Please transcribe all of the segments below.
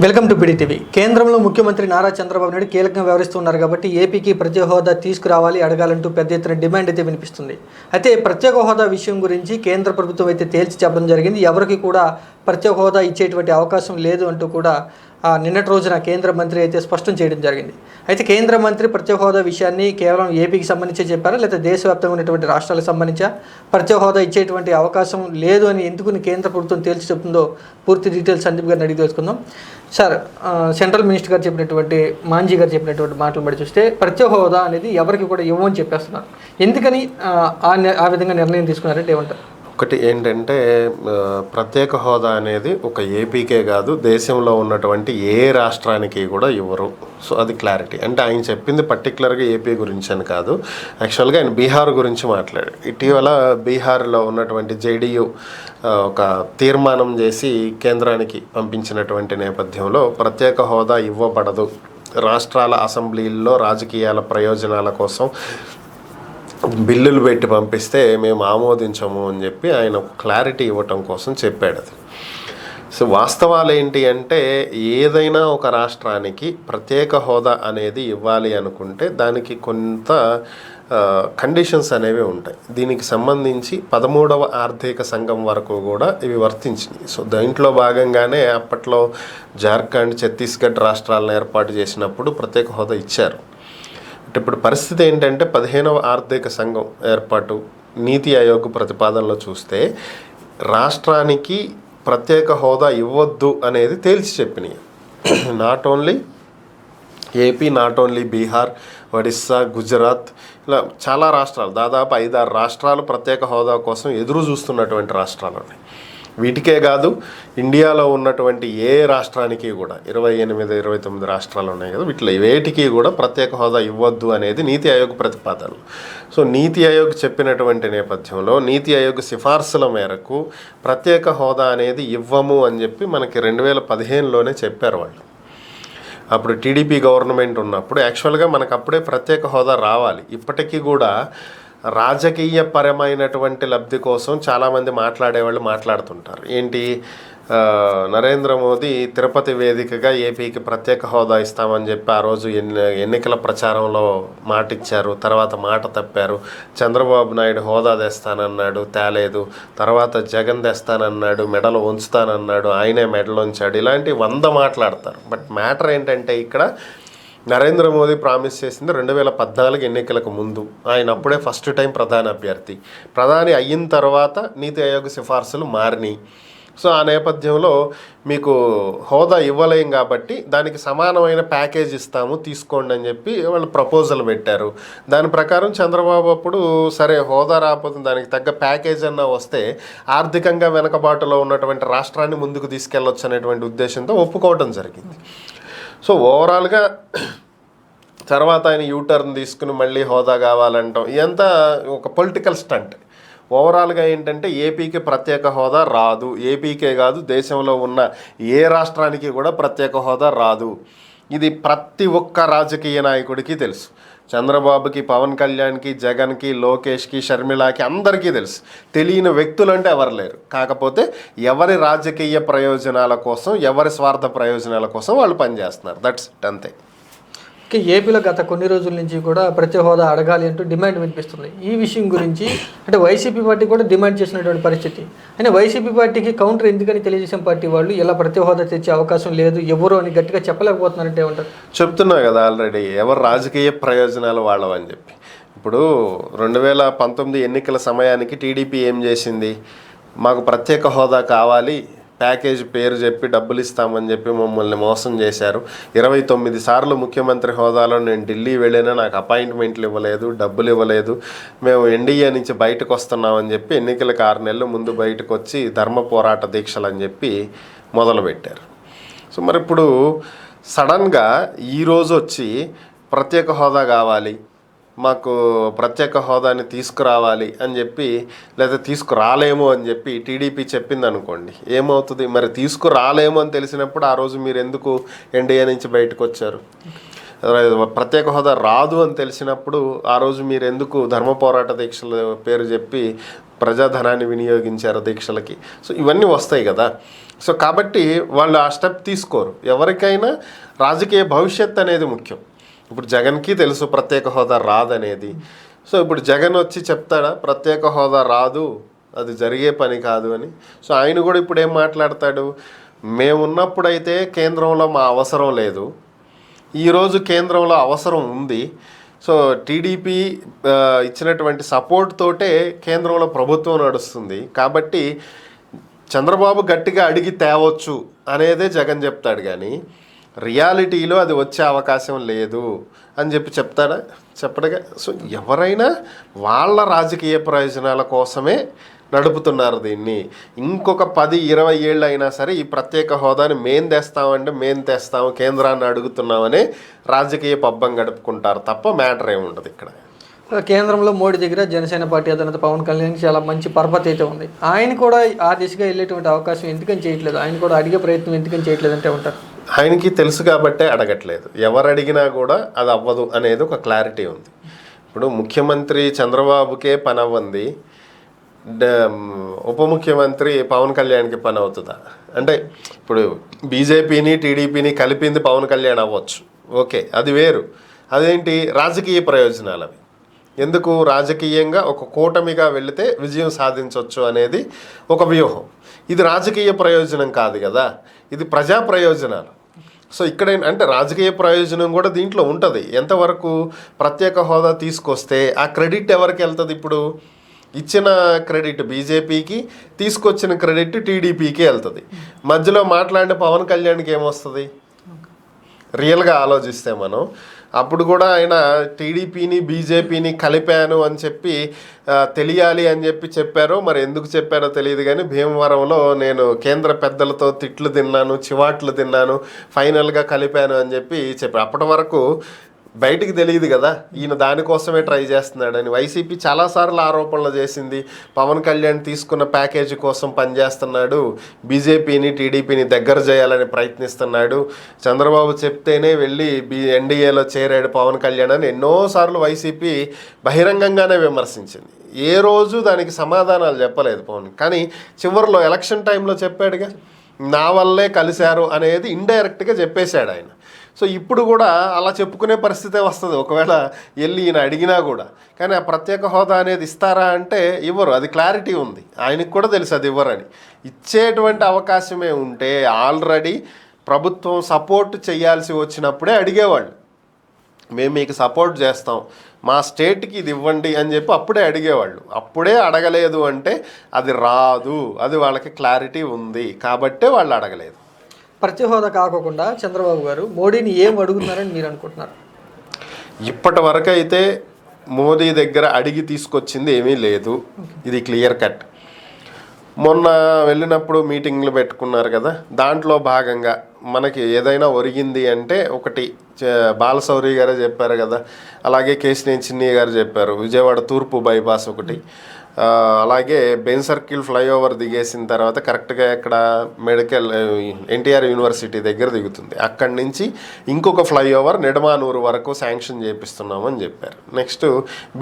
Welcome to PDTV. కేంద్రంలో ముఖ్యమంత్రి నారా చంద్రబాబు నాయుడు కీలకంగా వ్యవహరిస్తున్నారు కాబట్టి ఏపీకి ప్రత్యేక హోదా తీసుకురావాలి, అడగాలంటూ పెద్ద ఎత్తున డిమాండ్ అయితే వినిపిస్తుంది. అయితే ప్రత్యేక హోదా విషయం గురించి కేంద్ర ప్రభుత్వం అయితే తేల్చి చెప్పడం జరిగింది. ఎవరికి కూడా ప్రత్యేక హోదా ఇచ్చేటువంటి అవకాశం లేదు అంటూ కూడా నిన్నటి రోజున కేంద్ర మంత్రి అయితే స్పష్టం చేయడం జరిగింది. అయితే కేంద్ర మంత్రి ప్రత్యేక హోదా విషయాన్ని కేవలం ఏపీకి సంబంధించి చెప్పారా, లేదా దేశవ్యాప్తంగా ఉన్నటువంటి రాష్ట్రాలకు సంబంధించి ప్రత్యేక హోదా ఇచ్చేటువంటి అవకాశం లేదు అని ఎందుకు కేంద్ర ప్రభుత్వం తేల్చి చెప్తుందో పూర్తి డీటెయిల్స్ సందీప్ గారిని అడిగి తెలుసుకుందాం. సార్, సెంట్రల్ మినిస్టర్ గారు చెప్పినటువంటి మాంజీ గారు చెప్పినటువంటి మాటలు బట్టి చూస్తే ప్రత్యేక హోదా అనేది ఎవరికి కూడా ఇవ్వమని చెప్పేస్తున్నారు. ఎందుకని ఆ విధంగా నిర్ణయం తీసుకున్నారంటే ఏమంటారు? ఒకటి ఏంటంటే, ప్రత్యేక హోదా అనేది ఒక ఏపీకే కాదు, దేశంలో ఉన్నటువంటి ఏ రాష్ట్రానికి కూడా ఇవ్వరు. సో అది క్లారిటీ. అంటే ఆయన చెప్పింది పర్టికులర్గా ఏపీ గురించి అని కాదు, యాక్చువల్గా ఆయన బీహార్ గురించి మాట్లాడారు. ఇటీవల బీహార్లో ఉన్నటువంటి జేడీయూ ఒక తీర్మానం చేసి కేంద్రానికి పంపించినటువంటి నేపథ్యంలో ప్రత్యేక హోదా ఇవ్వబడదు, రాష్ట్రాల అసెంబ్లీల్లో రాజకీయాల ప్రయోజనాల కోసం బిల్లులు పెట్టి పంపిస్తే మేము ఆమోదించము అని చెప్పి ఆయన క్లారిటీ ఇవ్వటం కోసం చెప్పాడు. అది సో వాస్తవాలు ఏంటి అంటే, ఏదైనా ఒక రాష్ట్రానికి ప్రత్యేక హోదా అనేది ఇవ్వాలి అనుకుంటే దానికి కొంత కండిషన్స్ అనేవి ఉంటాయి. దీనికి సంబంధించి 13వ ఆర్థిక సంఘం వరకు కూడా ఇవి వర్తించినాయి. సో దాంట్లో భాగంగానే అప్పట్లో జార్ఖండ్, ఛత్తీస్గఢ్ రాష్ట్రాలను ఏర్పాటు చేసినప్పుడు ప్రత్యేక హోదా ఇచ్చారు. ఇప్పుడు పరిస్థితి ఏంటంటే, 15వ ఆర్థిక సంఘం ఏర్పాటు, నీతి ఆయోగ్ ప్రతిపాదనలో చూస్తే రాష్ట్రానికి ప్రత్యేక హోదా ఇవ్వద్దు అనేది తేల్చి చెప్పినాయి. Not only AP, not only Bihar, Odisha, Gujarat, ఇలా చాలా రాష్ట్రాలు, దాదాపు 5-6 రాష్ట్రాలు ప్రత్యేక హోదా కోసం ఎదురు చూస్తున్నటువంటి రాష్ట్రాలు ఉన్నాయి. వీటికే కాదు, ఇండియాలో ఉన్నటువంటి ఏ రాష్ట్రానికి కూడా 28-29 రాష్ట్రాలు ఉన్నాయి కదా, వీటిలో వేటికి కూడా ప్రత్యేక హోదా ఇవ్వద్దు అనేది నీతి ఆయోగ్ ప్రతిపాదనలు. సో నీతి ఆయోగ్ చెప్పినటువంటి నేపథ్యంలో నీతి ఆయోగ్ సిఫార్సుల మేరకు ప్రత్యేక హోదా అనేది ఇవ్వము అని చెప్పి మనకి 2015లోనే చెప్పారు వాళ్ళు. అప్పుడు టీడీపీ గవర్నమెంట్ ఉన్నప్పుడు యాక్చువల్గా మనకు అప్పుడే ప్రత్యేక హోదా రావాలి. ఇప్పటికీ కూడా రాజకీయ పరమైనటువంటి లబ్ధి కోసం చాలామంది మాట్లాడేవాళ్ళు మాట్లాడుతుంటారు. ఏంటి, నరేంద్ర మోదీ తిరుపతి వేదికగా ఏపీకి ప్రత్యేక హోదా ఇస్తామని చెప్పి ఆ రోజు ఎన్నికల ప్రచారంలో మాట ఇచ్చారు, తర్వాత మాట తప్పారు. చంద్రబాబు నాయుడు హోదా తెస్తానన్నాడు, తేలేదు. తర్వాత జగన్ తెస్తానన్నాడు, మెడలు ఉంచుతానన్నాడు, ఆయనే మెడలు ఉంచాడు. ఇలాంటి 100 మాట్లాడతారు. బట్ మ్యాటర్ ఏంటంటే, ఇక్కడ నరేంద్ర మోదీ ప్రామిస్ చేసింది 2014 ఎన్నికలకు ముందు. ఆయన అప్పుడే ఫస్ట్ టైం ప్రధాని అయిన తర్వాత నీతి ఆయోగ్ సిఫార్సులు మారినాయి. సో ఆ నేపథ్యంలో మీకు హోదా ఇవ్వలేం కాబట్టి దానికి సమానమైన ప్యాకేజ్ ఇస్తాము, తీసుకోండి అని చెప్పి వాళ్ళు ప్రపోజల్ పెట్టారు. దాని ప్రకారం చంద్రబాబు అప్పుడు సరే హోదా రాకపోతే దానికి తగ్గ ప్యాకేజ్ అన్నా వస్తే ఆర్థికంగా వెనకబాటులో ఉన్నటువంటి రాష్ట్రాన్ని ముందుకు తీసుకెళ్ళొచ్చు అనేటువంటి ఉద్దేశంతో ఒప్పుకోవడం జరిగింది. సో ఓవరాల్గా తర్వాత ఆయన యూటర్న్ తీసుకుని మళ్ళీ హోదా కావాలంటాం, ఇదంతా ఒక పొలిటికల్ స్టంట్. ఓవరాల్గా ఏంటంటే, ఏపీకి ప్రత్యేక హోదా రాదు, ఏపీకే కాదు దేశంలో ఉన్న ఏ రాష్ట్రానికి కూడా ప్రత్యేక హోదా రాదు. ఇది ప్రతి ఒక్క రాజకీయ నాయకుడికి తెలుసు. చంద్రబాబుకి, పవన్ కళ్యాణ్కి, జగన్కి, లోకేష్కి, షర్మిలాకి అందరికీ తెలుసు. తెలియని వ్యక్తులు అంటే ఎవరు లేరు. కాకపోతే ఎవరి రాజకీయ ప్రయోజనాల కోసం, ఎవరి స్వార్థ ప్రయోజనాల కోసం వాళ్ళు పనిచేస్తున్నారు. దట్స్ ఇట్, అంతే. ఏపీలో గత కొన్ని రోజుల నుంచి కూడా ప్రత్యేక హోదా అడగాలి అంటూ డిమాండ్ వినిపిస్తుంది. ఈ విషయం గురించి అంటే వైసీపీ పార్టీ కూడా డిమాండ్ చేసినటువంటి పరిస్థితి. అయినా వైసీపీ పార్టీకి కౌంటర్ ఎందుకని తెలుగుదేశం పార్టీ వాళ్ళు ఇలా ప్రత్యేక హోదా తెచ్చే అవకాశం లేదు, ఎవరు అని గట్టిగా చెప్పలేకపోతున్నారంటే ఏమంటారు? చెప్తున్నా కదా ఆల్రెడీ, ఎవరు రాజకీయ ప్రయోజనాలు వాళ్ళవని చెప్పి. ఇప్పుడు 2019 ఎన్నికల సమయానికి టీడీపీ ఏం చేసింది, మాకు ప్రత్యేక హోదా కావాలి, ప్యాకేజ్ పేరు చెప్పి డబ్బులు ఇస్తామని చెప్పి మమ్మల్ని మోసం చేశారు. 29 సార్లు ముఖ్యమంత్రి హోదాలో నేను ఢిల్లీ వెళ్ళినా నాకు అపాయింట్మెంట్లు ఇవ్వలేదు, డబ్బులు ఇవ్వలేదు, మేము ఎన్డీఏ నుంచి బయటకు వస్తున్నామని చెప్పి ఎన్నికలకు 6 నెలలు ముందు బయటకు వచ్చి ధర్మ పోరాట దీక్షలు అని చెప్పి మొదలుపెట్టారు. సో మరి ఇప్పుడు సడన్గా ఈరోజు వచ్చి ప్రత్యేక హోదా కావాలి, మాకు ప్రత్యేక హోదాని తీసుకురావాలి అని చెప్పి, లేదా తీసుకురాలేము అని చెప్పి టీడీపీ చెప్పింది అనుకోండి, ఏమవుతుంది? మరి తీసుకురాలేము అని తెలిసినప్పుడు ఆ రోజు మీరు ఎందుకు ఎన్డీఏ నుంచి బయటకు వచ్చారు? ప్రత్యేక హోదా రాదు అని తెలిసినప్పుడు ఆ రోజు మీరు ఎందుకు ధర్మ పోరాట దీక్షల పేరు చెప్పి ప్రజాధనాన్ని వినియోగించారు దీక్షలకి. సో ఇవన్నీ వస్తాయి కదా. సో కాబట్టి వాళ్ళు ఆ స్టెప్ తీసుకోరు. ఎవరికైనా రాజకీయ భవిష్యత్ అనేది ముఖ్యం. ఇప్పుడు జగన్కి తెలుసు ప్రత్యేక హోదా రాదనేది. సో ఇప్పుడు జగన్ వచ్చి చెప్తాడా ప్రత్యేక హోదా రాదు, అది జరిగే పని కాదు అని? సో ఆయన కూడా ఇప్పుడు ఏం మాట్లాడతాడు, మేమున్నప్పుడైతే కేంద్రంలో మా అవసరం లేదు, ఈరోజు కేంద్రంలో అవసరం ఉంది. సో టీడీపీ ఇచ్చినటువంటి సపోర్ట్ తోటే కేంద్రంలో ప్రభుత్వం నడుస్తుంది, కాబట్టి చంద్రబాబు గట్టిగా అడిగి తేవచ్చు అనేదే జగన్ చెప్తాడు. కానీ రియాలిటీలో అది వచ్చే అవకాశం లేదు అని చెప్తాడా? చెప్పడుగా. సో ఎవరైనా వాళ్ళ రాజకీయ ప్రయోజనాల కోసమే నడుపుతున్నారు దీన్ని. ఇంకొక 10-20 ఏళ్ళు అయినా సరే ఈ ప్రత్యేక హోదాని మేం తెస్తాము కేంద్రాన్ని అడుగుతున్నామనే రాజకీయ పబ్బం గడుపుకుంటారు తప్ప మ్యాటర్ ఏముండదు ఇక్కడ. కేంద్రంలో మోడీ దగ్గర జనసేన పార్టీ అధినేత పవన్ కళ్యాణ్ చాలా మంచి పరపతి అయితే ఉంది. ఆయన కూడా ఆ దిశగా వెళ్ళేటువంటి అవకాశం ఎందుకని చేయట్లేదు, ఆయన కూడా అడిగే ప్రయత్నం ఎందుకని చేయట్లేదు అంటే ఉంటారు. ఆయనకి తెలుసు కాబట్టే అడగట్లేదు. ఎవరు అడిగినా కూడా అది అవ్వదు అనేది ఒక క్లారిటీ ఉంది. ఇప్పుడు ముఖ్యమంత్రి చంద్రబాబుకే పని అవ్వంది, ఉప ముఖ్యమంత్రి పవన్ కళ్యాణ్కి పని అవుతుందా అంటే? ఇప్పుడు బీజేపీని టీడీపీని కలిపింది పవన్ కళ్యాణ్ అవ్వచ్చు, ఓకే, అది వేరు. అదేంటి రాజకీయ ప్రయోజనాలు అవి. ఎందుకు రాజకీయంగా ఒక కూటమిగా వెళితే విజయం సాధించవచ్చు అనేది ఒక వ్యూహం. ఇది రాజకీయ ప్రయోజనం కాదు కదా, ఇది ప్రజా ప్రయోజనాలు. సో ఇక్కడ అంటే రాజకీయ ప్రయోజనం కూడా దీంట్లో ఉంటుంది. ఎంతవరకు ప్రత్యేక హోదా తీసుకొస్తే ఆ క్రెడిట్ ఎవరికి వెళ్తుంది? ఇప్పుడు ఇచ్చిన క్రెడిట్ బీజేపీకి, తీసుకొచ్చిన క్రెడిట్ టీడీపీకి వెళ్తుంది. మధ్యలో మాట్లాడిన పవన్ కళ్యాణ్కి ఏమొస్తుంది? రియల్గా ఆలోచిస్తే మనం అప్పుడు కూడా ఆయన టీడీపీని బీజేపీని కలిపాను అని చెప్పి తెలియాలి అని చెప్పారో మరి ఎందుకు చెప్పారో తెలియదు. కానీ భీమవరంలో నేను కేంద్ర పెద్దలతో తిట్లు తిన్నాను, చివాట్లు తిన్నాను, ఫైనల్గా కలిపాను అని చెప్పారు. అప్పటి వరకు బయటికి తెలియదు కదా ఈయన దానికోసమే ట్రై చేస్తున్నాడని. వైసీపీ చాలాసార్లు ఆరోపణలు చేసింది, పవన్ కళ్యాణ్ తీసుకున్న ప్యాకేజీ కోసం పనిచేస్తున్నాడు, బీజేపీని టీడీపీని దగ్గర చేయాలని ప్రయత్నిస్తున్నాడు, చంద్రబాబు చెప్తేనే వెళ్ళి ఎన్డీఏలో చేరాడు పవన్ కళ్యాణ్ అని ఎన్నోసార్లు వైసీపీ బహిరంగంగానే విమర్శించింది. ఏ రోజు దానికి సమాధానాలు చెప్పలేదు పవన్. కానీ చివరిలో ఎలక్షన్ టైంలో చెప్పాడుగా, నా వల్లే కలిశారు అనేది ఇండైరెక్ట్గా చెప్పేశాడు ఆయన. సో ఇప్పుడు కూడా అలా చెప్పుకునే పరిస్థితే వస్తుంది ఒకవేళ వెళ్ళి ఈయన అడిగినా కూడా. కానీ ఆ ప్రత్యేక హోదా అనేది ఇస్తారా అంటే ఇవ్వరు, అది క్లారిటీ ఉంది. ఆయనకు కూడా తెలుసు అది ఇవ్వరని. ఇచ్చేటువంటి అవకాశమే ఉంటే ఆల్రెడీ ప్రభుత్వం సపోర్ట్ చేయాల్సి వచ్చినప్పుడే అడిగేవాళ్ళు, మేము మీకు సపోర్ట్ చేస్తాం, మా స్టేట్కి ఇది ఇవ్వండి అని అప్పుడే అడిగేవాళ్ళు. అప్పుడే అడగలేదు అంటే అది రాదు, అది వాళ్ళకి క్లారిటీ ఉంది కాబట్టే వాళ్ళు అడగలేదు. ప్రత్యేక హోదా కాకుండా చంద్రబాబు గారు మోడీని ఏం అడుగుతున్నారని మీరు అనుకుంటున్నారు? ఇప్పటి వరకు అయితే మోదీ దగ్గర అడిగి తీసుకొచ్చింది ఏమీ లేదు, ఇది క్లియర్ కట్. మొన్న వెళ్ళినప్పుడు మీటింగ్లు పెట్టుకున్నారు కదా, దాంట్లో భాగంగా మనకి ఏదైనా ఒరిగింది అంటే ఒకటి బాలశౌరి గారే చెప్పారు కదా, అలాగే కేశినేని చిన్ని గారు చెప్పారు, విజయవాడ తూర్పు బైపాస్ ఒకటి, అలాగే బెన్ సర్కిల్ ఫ్లైఓవర్ దిగేసిన తర్వాత కరెక్ట్గా ఇక్కడ మెడికల్ ఎన్టీఆర్ యూనివర్సిటీ దగ్గర దిగుతుంది, అక్కడి నుంచి ఇంకొక ఫ్లైఓవర్ నిడమానూరు వరకు శాంక్షన్ చేపిస్తున్నామని చెప్పారు. నెక్స్ట్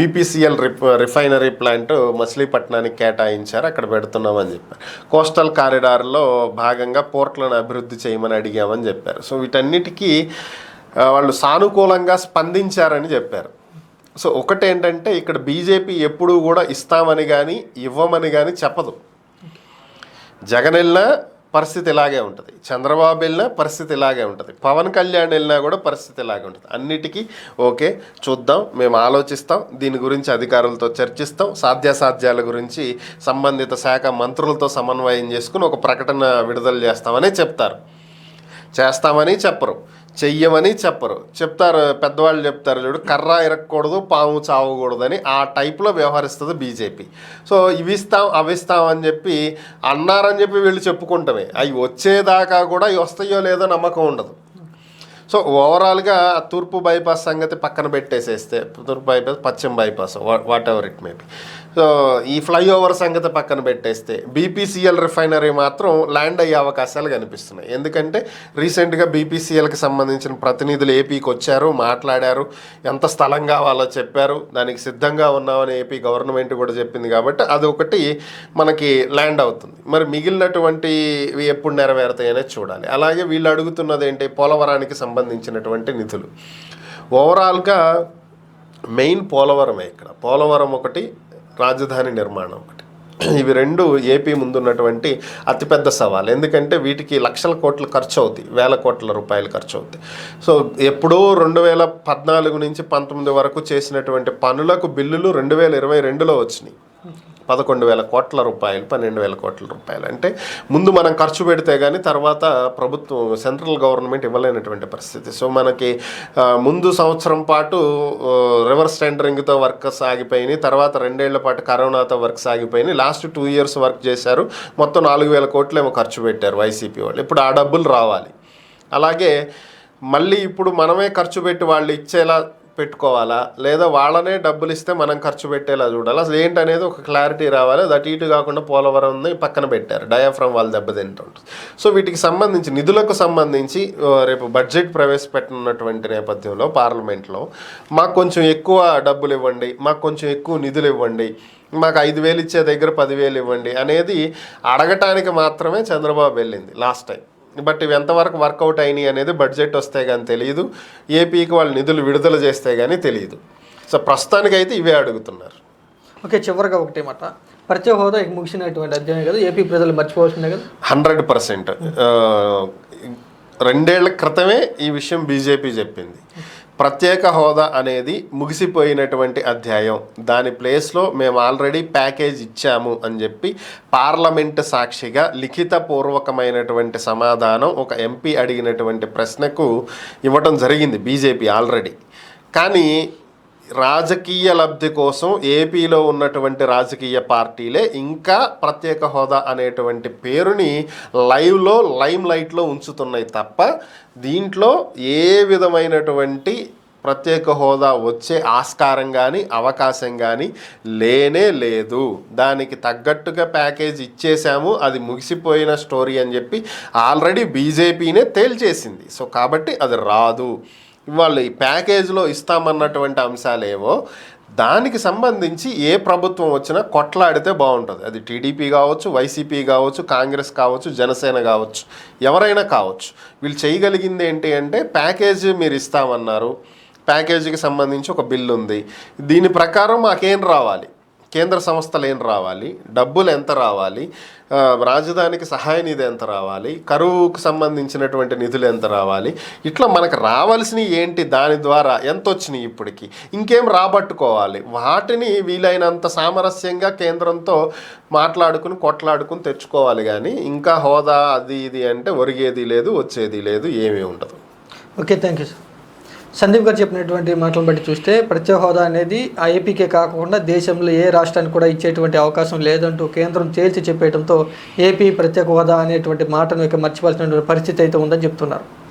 బీపీసీఎల్ రిఫైనరీ ప్లాంట్ మచిలీపట్నానికి కేటాయించారు, అక్కడ పెడుతున్నామని చెప్పారు. కోస్టల్ కారిడార్లో భాగంగా పోర్ట్లను అభివృద్ధి చేయమని అడిగామని చెప్పారు. సో వీటన్నిటికీ వాళ్ళు సానుకూలంగా స్పందించారని చెప్పారు. సో ఒకటేంటంటే ఇక్కడ బీజేపీ ఎప్పుడూ కూడా ఇస్తామని కానీ ఇవ్వమని కానీ చెప్పదు. జగన్ వెళ్ళినా పరిస్థితి ఇలాగే ఉంటుంది, చంద్రబాబు వెళ్ళినా పరిస్థితి ఇలాగే ఉంటుంది, పవన్ కళ్యాణ్ వెళ్ళినా కూడా పరిస్థితి ఇలాగే ఉంటుంది. అన్నిటికీ ఓకే చూద్దాం, మేము ఆలోచిస్తాం, దీని గురించి అధికారులతో చర్చిస్తాం, సాధ్యాసాధ్యాల గురించి సంబంధిత శాఖ మంత్రులతో సమన్వయం చేసుకుని ఒక ప్రకటన విడుదల చేస్తామని చెప్తారు. చేస్తామని చెప్పరు, చెయ్యమని చెప్తారు. పెద్దవాళ్ళు చెప్తారు చూడు, కర్ర ఇరక్కూడదు పాము చావకూడదు అని, ఆ టైప్లో వ్యవహరిస్తుంది బీజేపీ. సో ఇవి ఇస్తాం అవి ఇస్తాం అని అన్నారని వీళ్ళు చెప్పుకుంటామే, అవి వచ్చేదాకా కూడా అవి వస్తాయో లేదో నమ్మకం ఉండదు. సో ఓవరాల్గా తూర్పు బైపాస్ సంగతి పక్కన పెట్టేసేస్తే, తూర్పు బైపాస్ పశ్చిమ bypass what ever it may be, so ఈ ఫ్లైఓవర్ సంగతి పక్కన పెట్టేస్తే బీపీసీఎల్ రిఫైనరీ మాత్రం ల్యాండ్ అయ్యే అవకాశాలు కనిపిస్తున్నాయి. ఎందుకంటే రీసెంట్గా బీపీసీఎల్కి సంబంధించిన ప్రతినిధులు ఏపీకి వచ్చారు, మాట్లాడారు, ఎంత స్థలం కావాలో చెప్పారు, దానికి సిద్ధంగా ఉన్నామని ఏపీ గవర్నమెంట్ కూడా చెప్పింది. కాబట్టి అది ఒకటి మనకి ల్యాండ్ అవుతుంది. మరి మిగిలినటువంటి ఎప్పుడు నెరవేరుతాయనే చూడాలి. అలాగే వీళ్ళు అడుగుతున్నది ఏంటి, పోలవరానికి సంబంధించినటువంటి నిధులు. ఓవరాల్గా మెయిన్ పోలవరమే. ఇక్కడ పోలవరం ఒకటి, రాజధాని నిర్మాణం ఒకటి, ఇవి రెండు ఏపీ ముందున్నటువంటి అతిపెద్ద సవాల్. ఎందుకంటే వీటికి లక్షల కోట్లు ఖర్చు అవుతాయి, వేల కోట్ల రూపాయలు ఖర్చు అవుతాయి. సో ఎప్పుడో 2014 నుంచి 19 వరకు చేసినటువంటి పనులకు బిల్లులు 2022లో వచ్చినాయి. 11,000 కోట్ల రూపాయలు, 12,000 కోట్ల రూపాయలు. అంటే ముందు మనం ఖర్చు పెడితే కానీ తర్వాత ప్రభుత్వం, సెంట్రల్ గవర్నమెంట్ ఇవ్వలేనటువంటి పరిస్థితి. సో మనకి ముందు సంవత్సరం పాటు రివర్స్ టెండరింగ్తో వర్క్స్ ఆగిపోయినాయి, తర్వాత 2 ఏళ్ల పాటు కరోనాతో వర్క్స్ ఆగిపోయినాయి, లాస్ట్ 2 years వర్క్ చేశారు, మొత్తం 4,000 కోట్లు ఏమో ఖర్చు పెట్టారు వైసీపీ వాళ్ళు. ఇప్పుడు ఆ డబ్బులు రావాలి. అలాగే మళ్ళీ ఇప్పుడు మనమే ఖర్చు పెట్టి వాళ్ళు ఇచ్చేలా పెట్టుకోవాలా, లేదా వాళ్ళనే డబ్బులు ఇస్తే మనం ఖర్చు పెట్టేలా చూడాలి. అసలు ఏంటనేది ఒక క్లారిటీ రావాలి. అది అటు ఇటు కాకుండా పోలవరంని పక్కన పెట్టారు, డయాఫ్రమ్ వాళ్ళు దెబ్బతింటుంటుంది. సో వీటికి సంబంధించి నిధులకు సంబంధించి రేపు బడ్జెట్ ప్రవేశపెట్టనున్నటువంటి నేపథ్యంలో పార్లమెంట్లో మాకు కొంచెం ఎక్కువ డబ్బులు ఇవ్వండి, మాకు కొంచెం ఎక్కువ నిధులు ఇవ్వండి, మాకు 5,000 ఇచ్చే దగ్గర 10,000 ఇవ్వండి అనేది అడగటానికి మాత్రమే చంద్రబాబు వెళ్ళింది లాస్ట్ టైం. బట్ ఇవి ఎంతవరకు వర్కౌట్ అయినాయి అనేది బడ్జెట్ వస్తే కానీ తెలియదు, ఏపీకి వాళ్ళు నిధులు విడుదల చేస్తే కానీ తెలియదు. సో ప్రస్తుతానికైతే ఇవే అడుగుతున్నారు. ఓకే, చివరిగా ఒకటే మాట, ప్రత్యేక హోదా ముగిసినటువంటి అధ్యాయం కదా, ఏపీ ప్రజలు మర్చిపోవాల్సిందే కదా. 100%. 2 ఏళ్ల క్రితమే ఈ విషయం బీజేపీ చెప్పింది. ప్రత్యేక హోదా అనేది ముగిసిపోయినటువంటి అధ్యాయం, దాని ప్లేస్లో మేము ఆల్రెడీ ప్యాకేజ్ ఇచ్చాము అని చెప్పి పార్లమెంటు సాక్షిగా లిఖితపూర్వకమైనటువంటి సమాధానం ఒక ఎంపీ అడిగినటువంటి ప్రశ్నకు ఇవ్వటం జరిగింది బీజేపీ ఆల్రెడీ. కానీ రాజకీయ లబ్ధి కోసం ఏపీలో ఉన్నటువంటి రాజకీయ పార్టీలే ఇంకా ప్రత్యేక హోదా అనేటువంటి పేరుని లైమ్ లైట్లో ఉంచుతున్నాయి తప్ప దీంట్లో ఏ విధమైనటువంటి ప్రత్యేక హోదా వచ్చే ఆస్కారం కానీ అవకాశం కానీ లేనే లేదు. దానికి తగ్గట్టుగా ప్యాకేజ్ ఇచ్చేసాము, అది ముగిసిపోయిన స్టోరీ అని చెప్పి ఆల్రెడీ బీజేపీనే తేల్చేసింది. సో కాబట్టి అది రాదు. వాళ్ళు ఈ ప్యాకేజ్లో ఇస్తామన్నటువంటి అంశాలేవో దానికి సంబంధించి ఏ ప్రభుత్వం వచ్చినా కొట్లాడితే బాగుంటుంది. అది టీడీపీ కావచ్చు, వైసీపీ కావచ్చు, కాంగ్రెస్ కావచ్చు, జనసేన కావచ్చు, ఎవరైనా కావచ్చు. వీళ్ళు చేయగలిగింది ఏంటి అంటే ప్యాకేజ్ మీరు ఇస్తామన్నారు, ప్యాకేజీకి సంబంధించి ఒక బిల్లు ఉంది, దీని ప్రకారం మాకేం రావాలి, కేంద్ర సంస్థలు ఏం రావాలి, డబ్బులు ఎంత రావాలి, రాజధానికి సహాయ నిధి ఎంత రావాలి, కరువుకు సంబంధించినటువంటి నిధులు ఎంత రావాలి, ఇట్లా మనకు రావాల్సినవి ఏంటి, దాని ద్వారా ఎంత వచ్చినాయి, ఇప్పటికి ఇంకేం రాబట్టుకోవాలి, వాటిని వీలైనంత సామరస్యంగా కేంద్రంతో మాట్లాడుకుని కొట్లాడుకుని తెచ్చుకోవాలి. కానీ ఇంకా హోదా అది ఇది అంటే ఒరిగేది లేదు, వచ్చేది లేదు, ఏమీ ఉండదు. Okay, thank you sir. Sandeep గారు చెప్పినటువంటి మాటలను బట్టి చూస్తే ప్రత్యేక హోదా అనేది ఆ ఏపీకే కాకుండా దేశంలో ఏ రాష్ట్రానికి కూడా ఇచ్చేటువంటి అవకాశం లేదంటూ కేంద్రం తేల్చి చెప్పేయడంతో ఏపీ ప్రత్యేక హోదా అనేటువంటి మాటను ఇక మర్చిపోవాల్సినటువంటి పరిస్థితి అయితే ఉందని చెప్తున్నారు.